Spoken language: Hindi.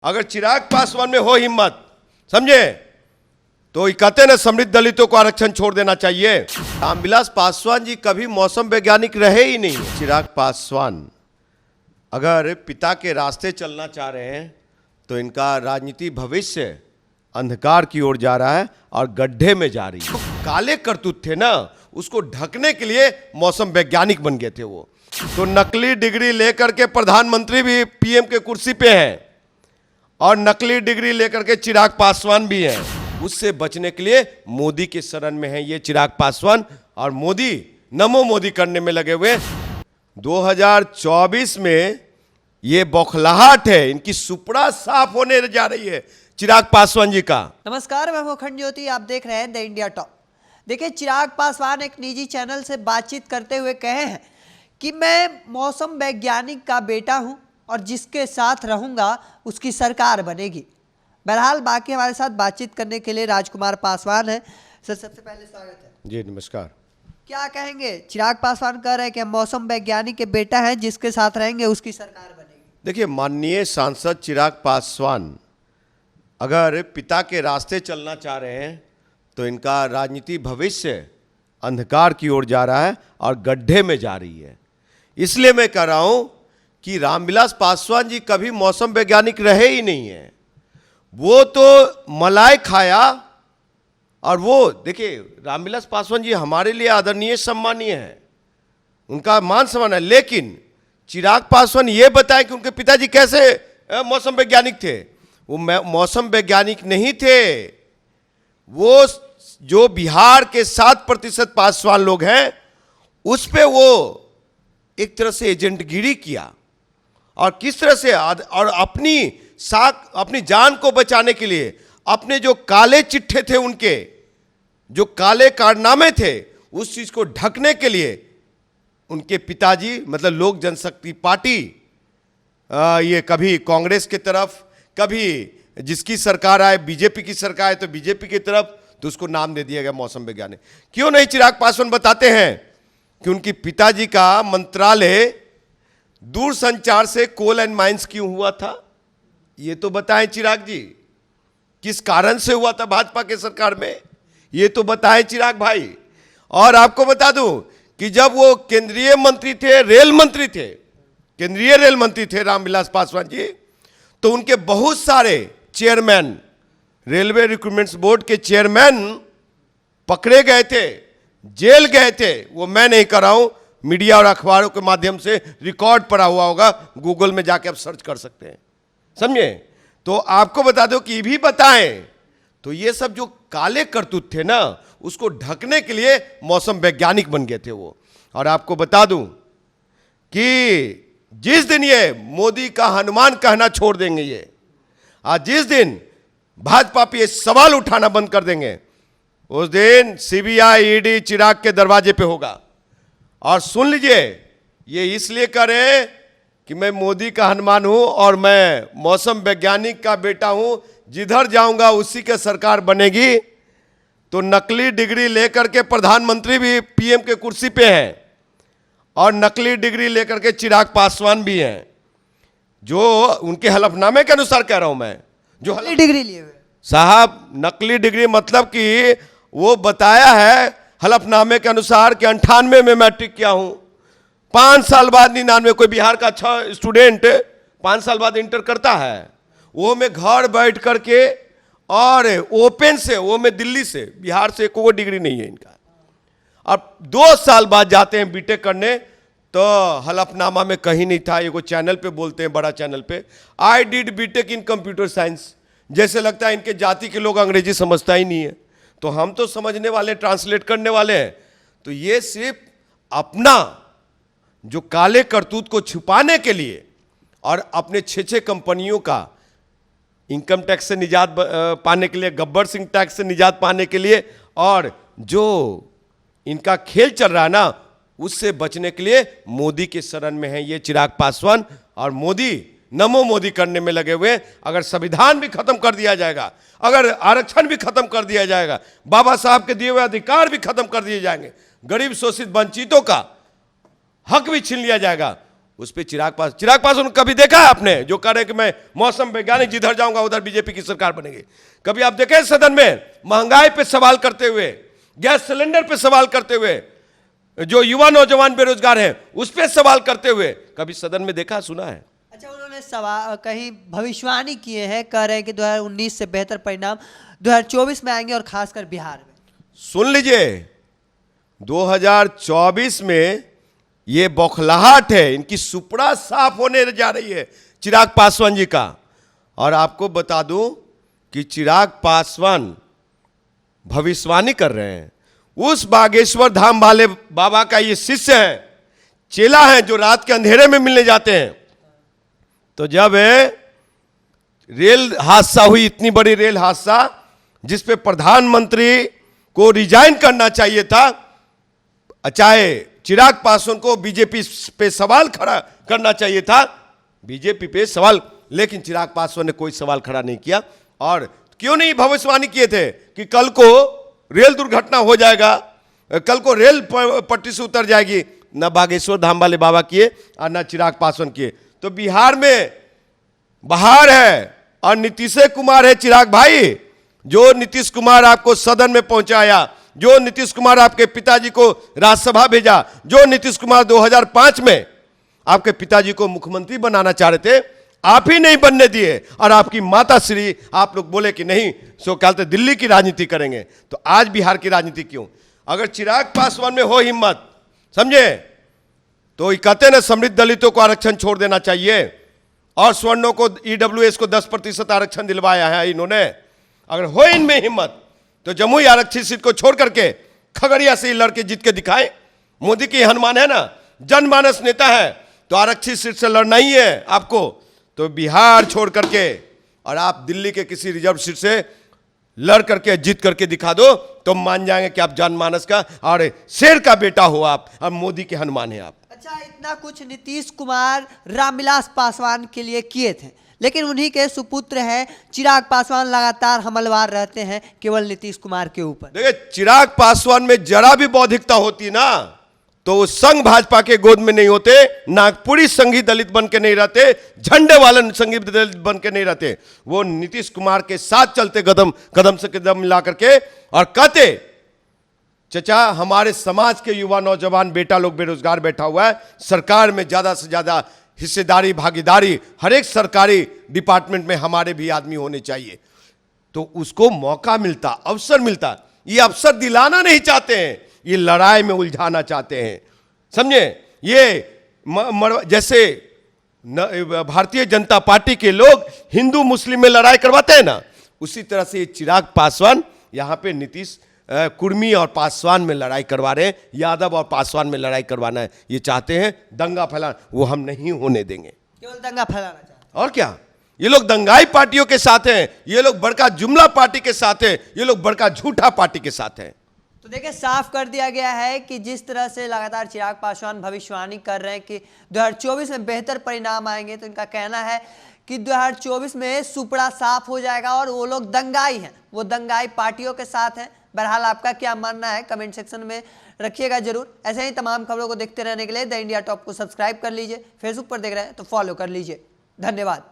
अगर चिराग पासवान में हो हिम्मत, समझे, तो ये कहते ना समृद्ध दलितों को आरक्षण छोड़ देना चाहिए। रामविलास पासवान जी कभी मौसम वैज्ञानिक रहे ही नहीं। चिराग पासवान अगर पिता के रास्ते चलना चाह रहे हैं तो इनका राजनीति भविष्य अंधकार की ओर जा रहा है और गड्ढे में जा रही है। काले करतूत थे ना, उसको ढकने के लिए मौसम वैज्ञानिक बन गए थे वो। तो नकली डिग्री लेकर के प्रधानमंत्री भी पीएम के कुर्सी पे हैं और नकली डिग्री लेकर के चिराग पासवान भी हैं। उससे बचने के लिए मोदी के शरण में है ये चिराग पासवान, और मोदी नमो मोदी करने में लगे हुए। 2024 में ये बौखलाहट है, इनकी सुपड़ा साफ होने जा रही है चिराग पासवान जी का। नमस्कार, मैं हूं अखंड ज्योति, आप देख रहे हैं द इंडिया टॉप। देखिए, चिराग पासवान एक निजी चैनल से बातचीत करते हुए कहे हैं कि मैं मौसम वैज्ञानिक का बेटा हूं और जिसके साथ रहूंगा उसकी सरकार बनेगी। बहरहाल बाकी हमारे साथ बातचीत करने के लिए राजकुमार पासवान है। सर, सबसे पहले स्वागत है जी। नमस्कार। क्या कहेंगे? चिराग पासवान कह रहे हैं कि हम मौसम वैज्ञानिक के बेटा हैं, जिसके साथ रहेंगे उसकी सरकार बनेगी। देखिए, माननीय सांसद चिराग पासवान अगर पिता के रास्ते चलना चाह रहे हैं तो इनका राजनीति भविष्य अंधकार की ओर जा रहा है और गड्ढे में जा रही है। इसलिए मैं कह रहा हूं कि रामविलास पासवान जी कभी मौसम वैज्ञानिक रहे ही नहीं है। वो तो मलाई खाया, और वो देखिए, रामविलास पासवान जी हमारे लिए आदरणीय सम्मानीय है, उनका मान सम्मान है। लेकिन चिराग पासवान ये बताएं कि उनके पिताजी कैसे मौसम वैज्ञानिक थे। वो मौसम वैज्ञानिक नहीं थे। वो जो बिहार के 7% पासवान लोग हैं उस पे वो एक तरह से एजेंटगिरी किया, और किस तरह से, और अपनी जान को बचाने के लिए अपने जो काले चिट्ठे थे, उनके जो काले कारनामे थे, उस चीज को ढकने के लिए उनके पिताजी मतलब लोक जनशक्ति पार्टी, ये कभी कांग्रेस की तरफ, कभी जिसकी सरकार आए बीजेपी की सरकार आए तो बीजेपी की तरफ, तो उसको नाम दे दिया गया मौसम वैज्ञानिक। क्यों नहीं चिराग पासवान बताते हैं कि उनकी पिताजी का मंत्रालय दूरसंचार से कोल एंड माइंस क्यों हुआ था? ये तो बताएं चिराग जी, किस कारण से हुआ था भाजपा के सरकार में, ये तो बताएं चिराग भाई। और आपको बता दूं कि जब वो केंद्रीय मंत्री थे, रेल मंत्री थे, केंद्रीय रेल मंत्री थे रामविलास पासवान जी, तो उनके बहुत सारे चेयरमैन, रेलवे रिक्रूटमेंट्स बोर्ड के चेयरमैन पकड़े गए थे, जेल गए थे। वो मैं नहीं कर रहा हूं, मीडिया और अखबारों के माध्यम से रिकॉर्ड पड़ा हुआ होगा, गूगल में जाके आप सर्च कर सकते हैं, समझे। तो आपको बता दो कि ये भी बताएं, तो ये सब जो काले करतूत थे ना, उसको ढकने के लिए मौसम वैज्ञानिक बन गए थे वो। और आपको बता दूं कि जिस दिन ये मोदी का हनुमान कहना छोड़ देंगे, ये आज जिस दिन भाजपा पे ये सवाल उठाना बंद कर देंगे, उस दिन सीबीआई ईडी चिराग के दरवाजे पे होगा। और सुन लीजिए, ये इसलिए करें कि मैं मोदी का हनुमान हूं और मैं मौसम वैज्ञानिक का बेटा हूं, जिधर जाऊंगा उसी की सरकार बनेगी। तो नकली डिग्री लेकर के प्रधानमंत्री भी पीएम के कुर्सी पे हैं और नकली डिग्री लेकर के चिराग पासवान भी हैं, जो उनके हलफनामे के अनुसार कह रहा हूं मैं, जो नकली डिग्री लिए हुए साहब। नकली डिग्री मतलब कि वो बताया है हलफनामे के अनुसार कि 98 में मैट्रिक किया हूं, 5 साल बाद 99, कोई बिहार का अच्छा स्टूडेंट 5 साल बाद इंटर करता है, वो में घर बैठ करके और ओपन से, वो में दिल्ली से, बिहार से कोई डिग्री नहीं है इनका। अब 2 साल बाद जाते हैं बीटेक करने, तो हलफनामा में कहीं नहीं था। ये को चैनल पे बोलते हैं, बड़ा चैनल पे, I did BTech in computer science. जैसे लगता है इनके जाति के लोग अंग्रेजी समझता ही नहीं है, तो हम तो समझने वाले, ट्रांसलेट करने वाले हैं। तो ये सिर्फ अपना जो काले करतूत को छुपाने के लिए और अपने 6 कंपनियों का इनकम टैक्स से निजात पाने के लिए, गब्बर सिंह टैक्स से निजात पाने के लिए, और जो इनका खेल चल रहा है ना, उससे बचने के लिए मोदी के शरण में है ये चिराग पासवान, और मोदी नमो मोदी करने में लगे हुए। अगर संविधान भी खत्म कर दिया जाएगा, अगर आरक्षण भी खत्म कर दिया जाएगा, बाबा साहब के दिए हुए अधिकार भी खत्म कर दिए जाएंगे, गरीब शोषित वंचितों का हक भी छीन लिया जाएगा, उस पर चिराग पासवान कभी देखा है आपने जो कह रहे कि मैं मौसम वैज्ञानिक, जिधर जाऊंगा उधर बीजेपी की सरकार बनेगी? कभी आप देखे सदन में महंगाई पे सवाल करते हुए, गैस सिलेंडर पे सवाल करते हुए, जो युवा नौजवान बेरोजगार हैं उस पे सवाल करते हुए कभी सदन में देखा, सुना है? अच्छा, उन्होंने सवाल कहीं भविष्यवाणी किए हैं, कह रहे हैं कि 2019 से बेहतर परिणाम 2024 में आएंगे और खासकर बिहार में। सुन लीजिए, 2024 में ये बौखलाहट है, इनकी सुपड़ा साफ होने जा रही है चिराग पासवान जी का। और आपको बता दूं कि चिराग पासवान भविष्यवाणी कर रहे हैं। उस बागेश्वर धाम वाले बाबा का ये शिष्य है, चेला है, जो रात के अंधेरे में मिलने जाते हैं। तो जब रेल हादसा हुई, इतनी बड़ी रेल हादसा जिस पे प्रधानमंत्री को रिजाइन करना चाहिए था, चाहे चिराग पासवान को बीजेपी पे सवाल खड़ा करना चाहिए था, बीजेपी पे सवाल, लेकिन चिराग पासवान ने कोई सवाल खड़ा नहीं किया। और क्यों नहीं भविष्यवाणी किए थे कि कल को रेल दुर्घटना हो जाएगा, कल को रेल पटरी से उतर जाएगी? न बागेश्वर धाम वाले बाबा किए और न चिराग पासवान किए। तो बिहार में बहार है और नीतीश कुमार है चिराग भाई। जो नीतीश कुमार आपको सदन में पहुंचाया, जो नीतीश कुमार आपके पिताजी को राज्यसभा भेजा, जो नीतीश कुमार 2005 में आपके पिताजी को मुख्यमंत्री बनाना चाह रहे थे, आप ही नहीं बनने दिए। और आपकी माता श्री, आप लोग बोले कि नहीं, सो कहते दिल्ली की राजनीति करेंगे। तो आज बिहार की राजनीति क्यों? अगर चिराग पासवान में हो हिम्मत, समझे, तो कहते ना समृद्ध दलितों को आरक्षण छोड़ देना चाहिए और स्वर्णों को, ईडब्ल्यूएस को 10% आरक्षण दिलवाया है इन्होंने। अगर हो इनमें हिम्मत तो जमुई आरक्षित सीट को छोड़ करके खगड़िया से लड़के जीत के दिखाए। मोदी की हनुमान है ना, जनमानस नेता है, तो आरक्षित सीट से लड़ना ही है आपको। तो बिहार छोड़ करके और आप दिल्ली के किसी रिजर्व सीट से लड़ करके जीत करके दिखा दो, तो मान जाएंगे कि आप जनमानस का और शेर का बेटा हो आप, और मोदी के हनुमान है आप। अच्छा, इतना कुछ नीतीश कुमार रामविलास पासवान के लिए किए थे, लेकिन उन्हीं के सुपुत्र हैं चिराग पासवान लगातार हमलवार रहते हैं केवल नीतीश कुमार के ऊपर। देखिए, चिराग पासवान में जरा भी बौद्धिकता होती ना, तो वो संघ भाजपा के गोद में नहीं होते, नागपुरी संघी दलित बन के नहीं रहते, झंडे वाले संघी दलित बन के नहीं रहते। वो नीतीश कुमार के साथ चलते, कदम से कदम मिला करके, और कहते चचा हमारे समाज के युवा नौजवान बेटा लोग बेरोजगार बैठा हुआ है, सरकार में ज्यादा से ज्यादा हिस्सेदारी, भागीदारी, हर एक सरकारी डिपार्टमेंट में हमारे भी आदमी होने चाहिए। तो उसको मौका मिलता, अवसर मिलता। ये अवसर दिलाना नहीं चाहते हैं, ये लड़ाई में उलझाना चाहते हैं, समझे। ये जैसे भारतीय जनता पार्टी के लोग हिंदू मुस्लिम में लड़ाई करवाते हैं ना, उसी तरह से ये चिराग पासवान यहाँ पे नीतीश कुर्मी और पासवान में लड़ाई करवा रहे हैं, यादव और पासवान में लड़ाई करवाना है ये चाहते हैं, दंगा फैलाना, वो हम नहीं होने देंगे। केवल दंगा फैलाना चाहते हैं। और क्या, ये लोग दंगाई पार्टियों के साथ हैं, ये लोग बड़का जुमला पार्टी के साथ हैं, ये लोग बड़का झूठा पार्टी के साथ हैं। तो देखिए, साफ कर दिया गया है कि जिस तरह से लगातार चिराग पासवान भविष्यवाणी कर रहे हैं कि 2024 में बेहतर परिणाम आएंगे, तो इनका कहना है कि 2024 में सुपड़ा साफ हो जाएगा और वो लोग दंगाई हैं, वो दंगाई पार्टियों के साथ हैं। बहरहाल आपका क्या मानना है कमेंट सेक्शन में रखिएगा जरूर। ऐसे ही तमाम खबरों को देखते रहने के लिए द इंडिया टॉप को सब्सक्राइब कर लीजिए। फेसबुक पर देख रहे हैं तो फॉलो कर लीजिए। धन्यवाद।